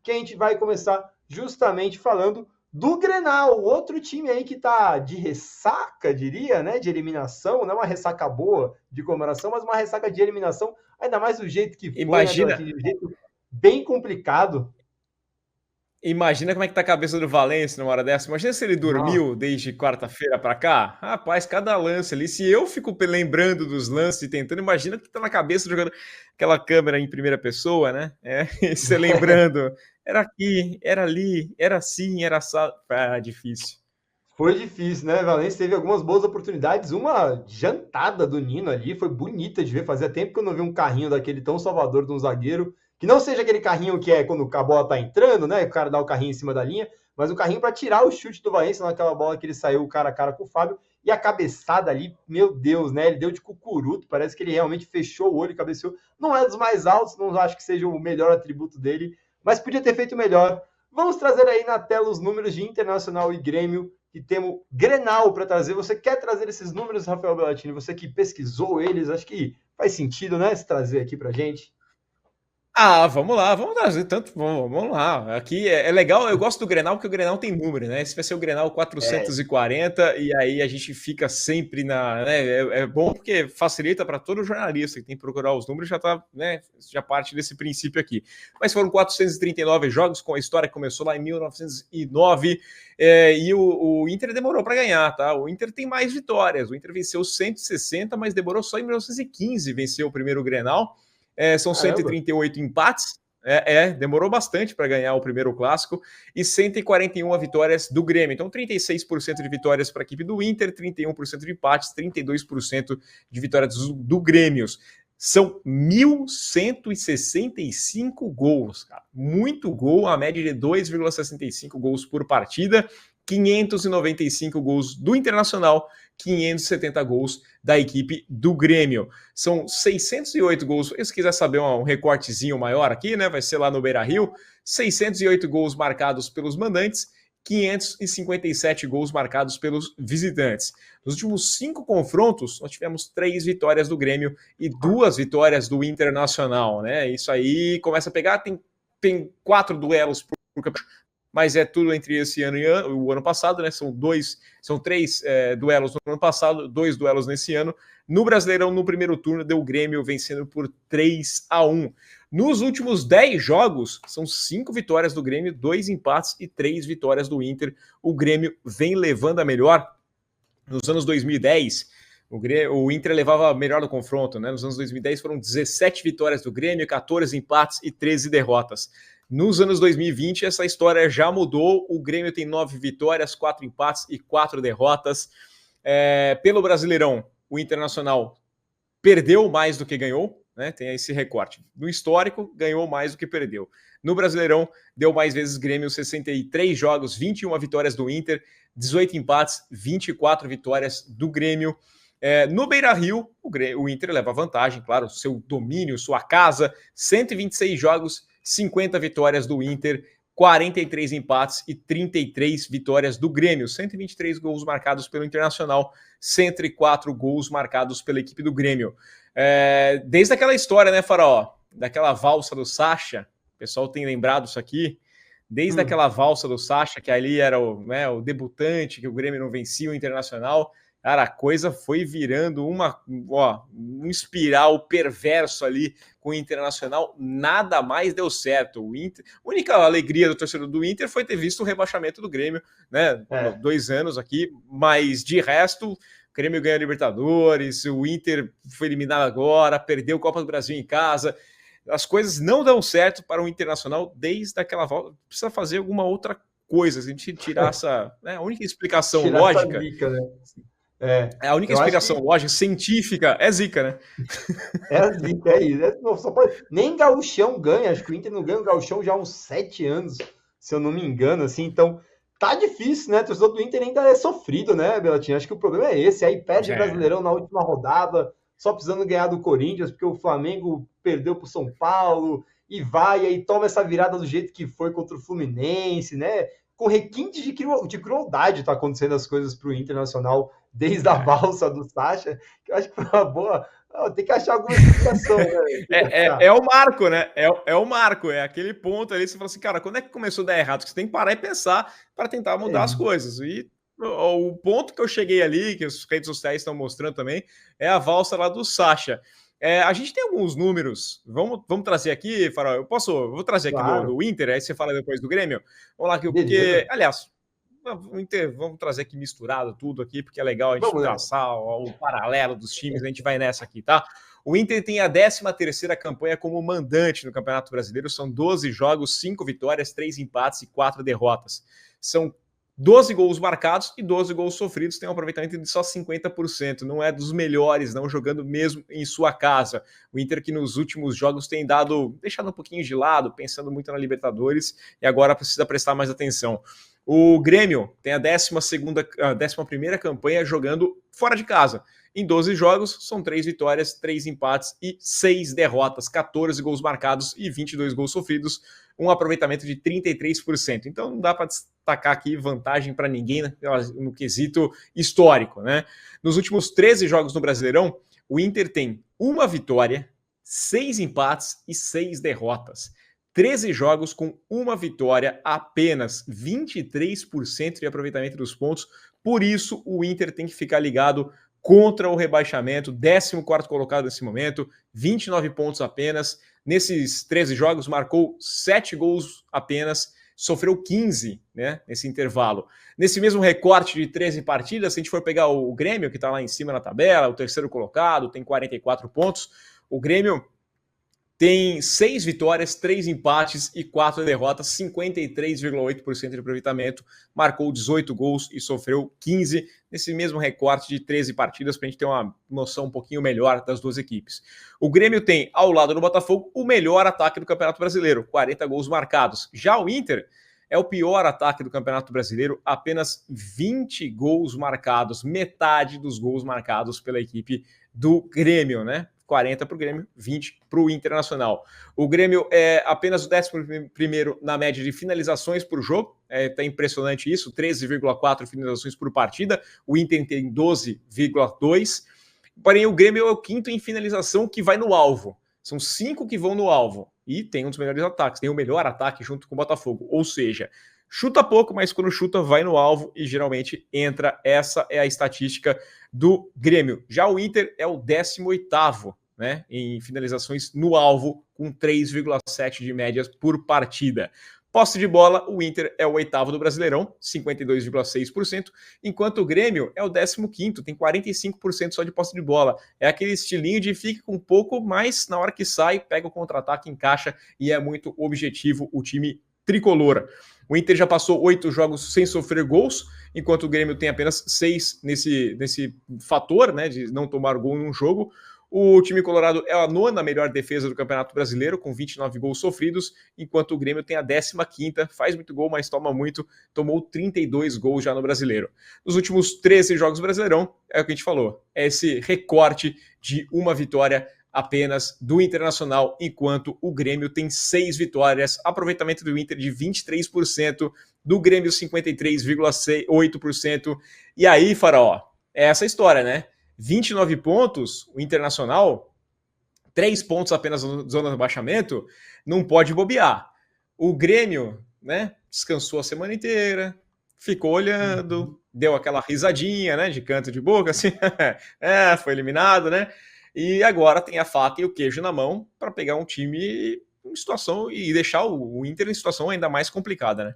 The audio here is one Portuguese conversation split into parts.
que a gente vai começar justamente falando do Grenal, outro time aí que tá de ressaca, diria, né, de eliminação, não é uma ressaca boa de comemoração, mas uma ressaca de eliminação, ainda mais do jeito que foi, né, Imagina, de um jeito bem complicado. imagina como é que tá a cabeça do Valencia numa hora dessa. Imagina se ele Nossa. dormiu desde quarta-feira para cá. Rapaz, cada lance ali. Se eu fico lembrando dos lances e tentando, imagina o que tá na cabeça jogando aquela câmera em primeira pessoa, né? E você lembrando. Era aqui, era ali, era assim, era assado. Ah, difícil. Foi difícil, né? Valência teve algumas boas oportunidades. Uma jantada do Nino ali, foi bonita de ver. Fazia tempo que eu não vi um carrinho daquele tão salvador de um zagueiro. Que não seja aquele carrinho que é quando a bola tá entrando, né? O cara dá o carrinho em cima da linha, mas o carrinho para tirar o chute do Valência naquela bola que ele saiu cara a cara com o Fábio. E a cabeçada ali, meu Deus, né? Ele deu de cucuruto, parece que ele realmente fechou o olho e cabeceou. Não é dos mais altos, não acho que seja o melhor atributo dele, mas podia ter feito melhor. Vamos trazer aí na tela os números de Internacional e Grêmio, que temos Grenal para trazer. Você quer trazer esses números, Rafael Bellatini? Você que pesquisou eles, acho que faz sentido, né? Se trazer aqui para gente. Ah, vamos lá, vamos trazer tanto. Vamos lá. Aqui é legal, eu gosto do Grenal, porque o Grenal tem número, né? Esse vai ser o Grenal 440, e aí a gente fica sempre na. Né? É bom porque facilita para todo jornalista que tem que procurar os números, já tá, né? Já parte desse princípio aqui. Mas foram 439 jogos, com a história que começou lá em 1909, e o Inter demorou para ganhar, tá? O Inter tem mais vitórias. O Inter venceu 160, mas demorou só em 1915 venceu o primeiro Grenal. São Caramba. 138 empates, demorou bastante para ganhar o primeiro clássico, e 141 vitórias do Grêmio. Então, 36% de vitórias para a equipe do Inter, 31% de empates, 32% de vitórias do Grêmio. São 1.165 gols, cara. Muito gol, a média de 2,65 gols por partida, 595 gols do Internacional, 570 gols da equipe do Grêmio. São 608 gols. Se quiser saber um recortezinho maior aqui, né, vai ser lá no Beira-Rio. 608 gols marcados pelos mandantes, 557 gols marcados pelos visitantes. Nos últimos 5 confrontos, nós tivemos 3 vitórias do Grêmio e 2 vitórias do Internacional, né? Isso aí começa a pegar, tem 4 duelos por campeonato, mas é tudo entre esse ano e o ano passado, né? São 3 duelos no ano passado, 2 duelos nesse ano. No Brasileirão, no primeiro turno, deu o Grêmio vencendo por 3-1. Nos últimos 10 jogos, são 5 vitórias do Grêmio, 2 empates e 3 vitórias do Inter. O Grêmio vem levando a melhor. Nos anos 2010, o Inter levava a melhor no confronto, né? Nos anos 2010 foram 17 vitórias do Grêmio, 14 empates e 13 derrotas. Nos anos 2020, essa história já mudou. O Grêmio tem 9 vitórias, 4 empates e 4 derrotas. Pelo Brasileirão, o Internacional perdeu mais do que ganhou, né? Tem esse recorte. No histórico, ganhou mais do que perdeu. No Brasileirão, deu mais vezes Grêmio, 63 jogos, 21 vitórias do Inter, 18 empates, 24 vitórias do Grêmio. No Beira-Rio, o Inter leva vantagem, claro, seu domínio, sua casa, 126 jogos, 50 vitórias do Inter, 43 empates e 33 vitórias do Grêmio, 123 gols marcados pelo Internacional, 104 gols marcados pela equipe do Grêmio. Desde aquela história, né, Farol, daquela valsa do Sacha, o pessoal tem lembrado isso aqui, desde aquela valsa do Sacha, que ali era o debutante, que o Grêmio não vencia o Internacional. Cara, a coisa foi virando um espiral perverso ali com o Internacional, nada mais deu certo. A única alegria do torcedor do Inter foi ter visto o rebaixamento do Grêmio, né? 2 anos aqui, mas de resto, o Grêmio ganhou a Libertadores, o Inter foi eliminado agora, perdeu a Copa do Brasil em casa. As coisas não dão certo para o Internacional desde aquela volta. Precisa fazer alguma outra coisa, se a gente tirar essa... a única explicação Tirar lógica... essa zica, né? A única explicação lógica, científica, é zica, né? É zica, é isso. Só pode... Nem gauchão ganha, acho que o Inter não ganha o gauchão já há uns 7 anos, se eu não me engano, assim, então tá difícil, né? O torcedor do Inter ainda é sofrido, né, Belotinho? Acho que o problema é esse, aí perde o Brasileirão na última rodada, só precisando ganhar do Corinthians, porque o Flamengo perdeu pro São Paulo, e vai, aí toma essa virada do jeito que foi contra o Fluminense, né? Com requintes de crueldade tá acontecendo as coisas pro Internacional desde a valsa do Sacha, que eu acho que foi uma boa. Tem que achar alguma explicação, né? É o marco, né? É o marco, é aquele ponto ali. Você fala assim, cara, quando é que começou a dar errado? Você tem que parar e pensar para tentar mudar as coisas. E o ponto que eu cheguei ali, que as redes sociais estão mostrando também, é a valsa lá do Sacha. A gente tem alguns números. Vamos trazer aqui, Farol. Eu vou trazer aqui do Inter, aí você fala depois do Grêmio. Vamos lá, porque, aliás, vamos trazer aqui misturado tudo aqui, porque é legal a gente traçar o paralelo dos times, a gente vai nessa aqui, tá? O Inter tem a 13ª campanha como mandante no Campeonato Brasileiro, são 12 jogos, 5 vitórias, 3 empates e 4 derrotas. São 12 gols marcados e 12 gols sofridos, tem um aproveitamento de só 50%, não é dos melhores, não jogando mesmo em sua casa. O Inter que nos últimos jogos tem deixado um pouquinho de lado, pensando muito na Libertadores, e agora precisa prestar mais atenção. O Grêmio tem a 11ª campanha jogando fora de casa. Em 12 jogos, são 3 vitórias, 3 empates e 6 derrotas, 14 gols marcados e 22 gols sofridos, um aproveitamento de 33%. Então não dá para destacar aqui vantagem para ninguém no quesito histórico, né? Nos últimos 13 jogos no Brasileirão, o Inter tem 1 vitória, 6 empates e 6 derrotas. 13 jogos com 1 vitória, apenas 23% de aproveitamento dos pontos. Por isso, o Inter tem que ficar ligado contra o rebaixamento, 14º colocado nesse momento, 29 pontos apenas. Nesses 13 jogos, marcou 7 gols apenas, sofreu 15, né, nesse intervalo. Nesse mesmo recorte de 13 partidas, se a gente for pegar o Grêmio, que está lá em cima na tabela, o 3º colocado, tem 44 pontos, o Grêmio tem 6 vitórias, 3 empates e 4 derrotas, 53,8% de aproveitamento, marcou 18 gols e sofreu 15, nesse mesmo recorte de 13 partidas, para a gente ter uma noção um pouquinho melhor das duas equipes. O Grêmio tem, ao lado do Botafogo, o melhor ataque do Campeonato Brasileiro, 40 gols marcados. Já o Inter é o pior ataque do Campeonato Brasileiro, apenas 20 gols marcados, metade dos gols marcados pela equipe do Grêmio, né? 40 para o Grêmio, 20 para o Internacional. O Grêmio é apenas o 11º na média de finalizações por jogo, tá impressionante isso, 13,4 finalizações por partida, o Inter tem 12,2, porém o Grêmio é o 5º em finalização que vai no alvo, são 5 que vão no alvo, e tem um dos melhores ataques, tem o melhor ataque junto com o Botafogo, ou seja, chuta pouco, mas quando chuta vai no alvo e geralmente entra. Essa é a estatística do Grêmio. Já o Inter é o 18º, né, em finalizações no alvo, com 3,7 de médias por partida. Posse de bola, o Inter é o 8º do Brasileirão, 52,6%, enquanto o Grêmio é o 15º, tem 45% só de posse de bola. É aquele estilinho de fica com um pouco, mas na hora que sai, pega o contra-ataque, encaixa e é muito objetivo o time tricolor. O Inter já passou 8 jogos sem sofrer gols, enquanto o Grêmio tem apenas 6 nesse fator, né, de não tomar gol em um jogo. O time colorado é a 9ª melhor defesa do Campeonato Brasileiro, com 29 gols sofridos, enquanto o Grêmio tem a 15ª, faz muito gol, mas toma muito, tomou 32 gols já no Brasileiro. Nos últimos 13 jogos do Brasileirão, é o que a gente falou, é esse recorte de 1 vitória apenas do Internacional, enquanto o Grêmio tem 6 vitórias, aproveitamento do Inter de 23%, do Grêmio 53,8%, e aí, Faraó, é essa história, né? 29 pontos, o Internacional, 3 pontos apenas na zona de rebaixamento, não pode bobear. O Grêmio, né, descansou a semana inteira, ficou olhando, deu aquela risadinha, né, de canto de boca, assim, foi eliminado, né? E agora tem a faca e o queijo na mão para pegar um time em situação e deixar o Inter em situação ainda mais complicada, né?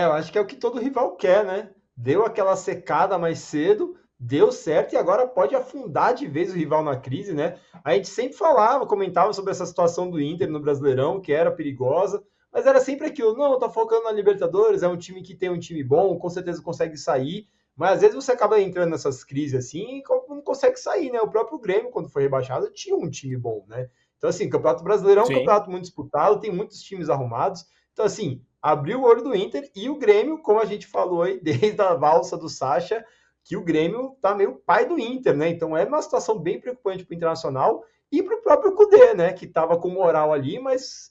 Eu acho que é o que todo rival quer, né? Deu aquela secada mais cedo, deu certo e agora pode afundar de vez o rival na crise, né? A gente sempre comentava sobre essa situação do Inter no Brasileirão, que era perigosa, mas era sempre aquilo, não, tá focando na Libertadores, é um time que tem um time bom, com certeza consegue sair, mas às vezes você acaba entrando nessas crises assim e não consegue sair, né? O próprio Grêmio, quando foi rebaixado, tinha um time bom, né? Então, assim, o Campeonato Brasileiro é um campeonato muito disputado, tem muitos times arrumados. Então, assim, abriu o olho do Inter e o Grêmio, como a gente falou aí, desde a valsa do Sacha, que o Grêmio tá meio pai do Inter, né? Então é uma situação bem preocupante para o Internacional e para o próprio Cudê, né? Que estava com moral ali, mas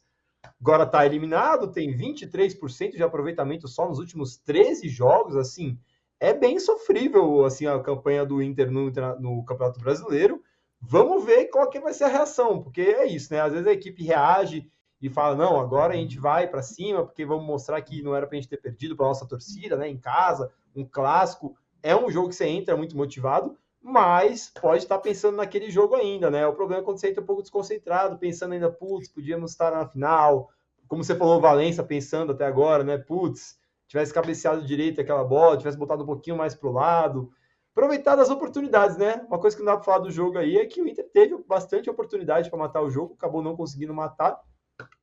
agora está eliminado, tem 23% de aproveitamento só nos últimos 13 jogos, assim, é bem sofrível assim a campanha do Inter no Campeonato Brasileiro. Vamos ver qual que vai ser a reação, porque é isso, né? Às vezes a equipe reage e fala, não, agora a gente vai para cima, porque vamos mostrar que não era para a gente ter perdido para nossa torcida, né? Em casa, um clássico. É um jogo que você entra muito motivado, mas pode estar pensando naquele jogo ainda, né? O problema é quando você entra um pouco desconcentrado, pensando ainda, putz, podíamos estar na final. Como você falou, o Valência pensando até agora, né? Putz, tivesse cabeceado direito aquela bola, tivesse botado um pouquinho mais pro lado. Aproveitar das oportunidades, né? Uma coisa que não dá para falar do jogo aí é que o Inter teve bastante oportunidade para matar o jogo, acabou não conseguindo matar,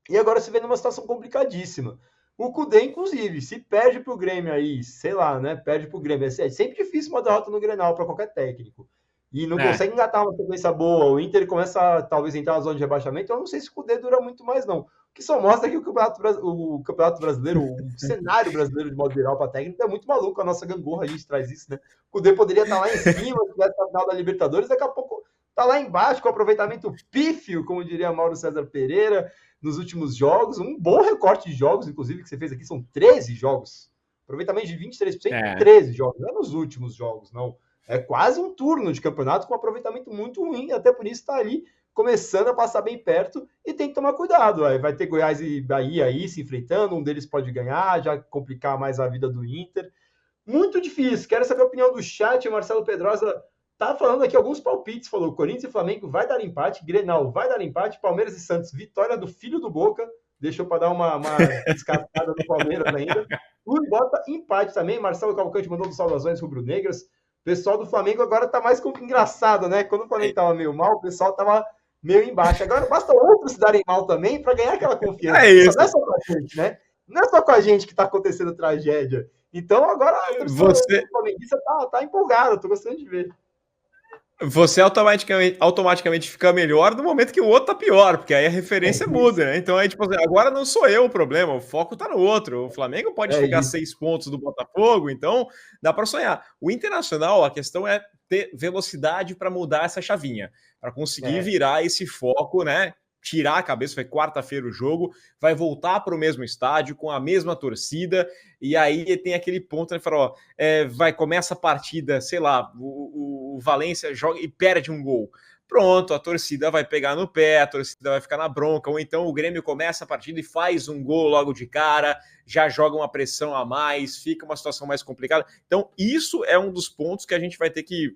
e agora se vê numa situação complicadíssima. O Cudê, inclusive, se perde pro Grêmio aí, sei lá, né? Perde pro Grêmio. É sempre difícil uma derrota no Grenal para qualquer técnico. E não consegue engatar uma sequência boa. O Inter começa a talvez entrar na zona de rebaixamento. Eu não sei se o Cudê dura muito mais, não. O que só mostra que o Campeonato Brasileiro, o cenário brasileiro de modo geral para técnico é muito maluco. A nossa gangorra a gente traz isso, né? O Cudê poderia estar lá em cima, se tivesse na final da Libertadores, daqui a pouco tá lá embaixo com aproveitamento pífio, como diria Mauro César Pereira, nos últimos jogos. Um bom recorte de jogos, inclusive, que você fez aqui, são 13 jogos. Aproveitamento de 23% em 13 jogos. Não é nos últimos jogos, não. É quase um turno de campeonato com um aproveitamento muito ruim, até por isso está ali começando a passar bem perto e tem que tomar cuidado. Vai ter Goiás e Bahia aí se enfrentando, um deles pode ganhar, já complicar mais a vida do Inter. Muito difícil. Quero saber a opinião do chat. O Marcelo Pedrosa tá falando aqui alguns palpites. Falou: Corinthians e Flamengo vai dar empate, Grenal vai dar empate, Palmeiras e Santos, vitória do filho do Boca. Deixou para dar uma descartada no Palmeiras ainda. O bota empate também. Marcelo Cavalcante mandou dos saudações rubro-negras. O pessoal do Flamengo agora tá mais engraçado, né? Quando o Flamengo tava meio mal, o pessoal tava meio embaixo. Agora basta outros se darem mal também para ganhar aquela confiança. É isso. Não é só com a gente, né? Não é só com a gente que tá acontecendo tragédia. Então agora a torcida flamenguista tá empolgada, tô gostando de ver. Você automaticamente fica melhor no momento que o outro tá pior, porque aí a referência muda, né? Então aí, tipo assim, agora não sou eu o problema, o foco tá no outro. O Flamengo pode chegar a 6 pontos do Botafogo, então dá para sonhar. O Internacional, a questão é ter velocidade para mudar essa chavinha, para conseguir virar esse foco, né? Tirar a cabeça, foi quarta-feira o jogo, vai voltar para o mesmo estádio, com a mesma torcida, e aí tem aquele ponto, né, fala, começa a partida, sei lá, o Valência joga e perde um gol. Pronto, a torcida vai pegar no pé, a torcida vai ficar na bronca, ou então o Grêmio começa a partida e faz um gol logo de cara, já joga uma pressão a mais, fica uma situação mais complicada. Então, isso é um dos pontos que a gente vai ter que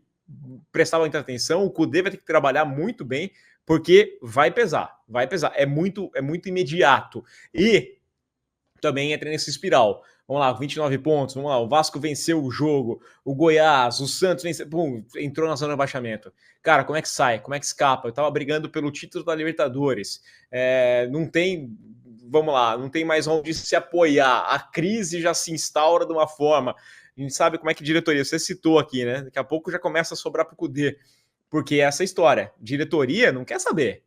prestar muita atenção, o Cudê vai ter que trabalhar muito bem, porque vai pesar, é muito imediato, e também entra nesse espiral, vamos lá, 29 pontos, vamos lá, o Vasco venceu o jogo, o Goiás, o Santos venceu, entrou na zona de rebaixamento, cara, como é que sai, como é que escapa, eu tava brigando pelo título da Libertadores, não tem, vamos lá, não tem mais onde se apoiar, a crise já se instaura de uma forma, a gente sabe como é que diretoria, você citou aqui, né, daqui a pouco já começa a sobrar pro Cudê, porque essa história, diretoria não quer saber.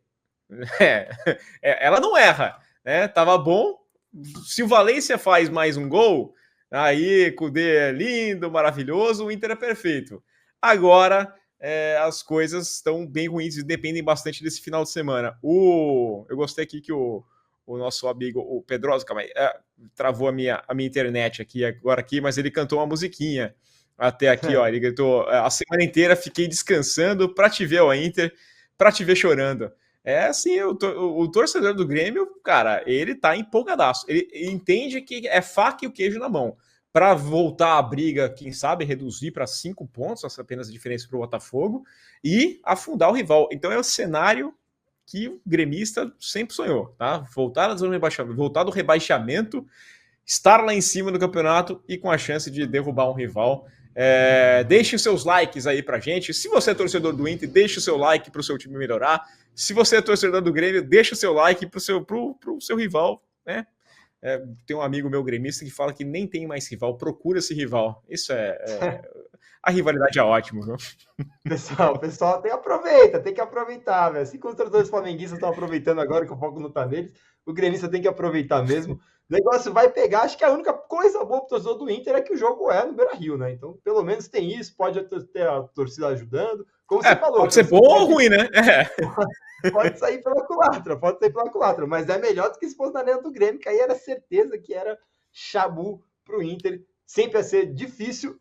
Ela não erra, né? Tava bom. Se o Valência faz mais um gol, aí Cudê é lindo, maravilhoso, o Inter é perfeito. Agora as coisas estão bem ruins e dependem bastante desse final de semana. Eu gostei aqui que o nosso amigo, o Pedroso, calma aí, travou a minha internet agora, mas ele cantou uma musiquinha. Até aqui, ó, ele gritou: a semana inteira fiquei descansando pra te ver, ó, Inter, pra te ver chorando. É assim, o torcedor do Grêmio, cara, ele tá empolgadaço. Ele entende que é faca e o queijo na mão. Pra voltar a briga, quem sabe, reduzir para 5 pontos, essa apenas a diferença pro Botafogo, e afundar o rival. Então é o cenário que o gremista sempre sonhou, tá? Voltar da zona de rebaixamento, voltar do rebaixamento, estar lá em cima do campeonato e com a chance de derrubar um rival. Deixe os seus likes aí pra gente. Se você é torcedor do Inter, deixe o seu like pro seu time melhorar. Se você é torcedor do Grêmio, deixe o seu like pro seu rival, né? Tem um amigo meu gremista que fala que nem tem mais rival, procura esse rival. Isso a rivalidade é ótima, viu? Pessoal tem que aproveitar, velho. Assim como os torcedores flamenguistas estão aproveitando agora que o foco não tá neles, o gremista tem que aproveitar mesmo. O negócio vai pegar, acho que a única coisa boa pro torcedor do Inter é que o jogo é no Beira-Rio, né? Então, pelo menos tem isso, pode ter a torcida ajudando. Como você falou. Pode ser bom ou ruim, né? Pode sair pela culatra, mas é melhor do que se fosse na arena do Grêmio, que aí era certeza que era chabu pro Inter. Sempre ia ser difícil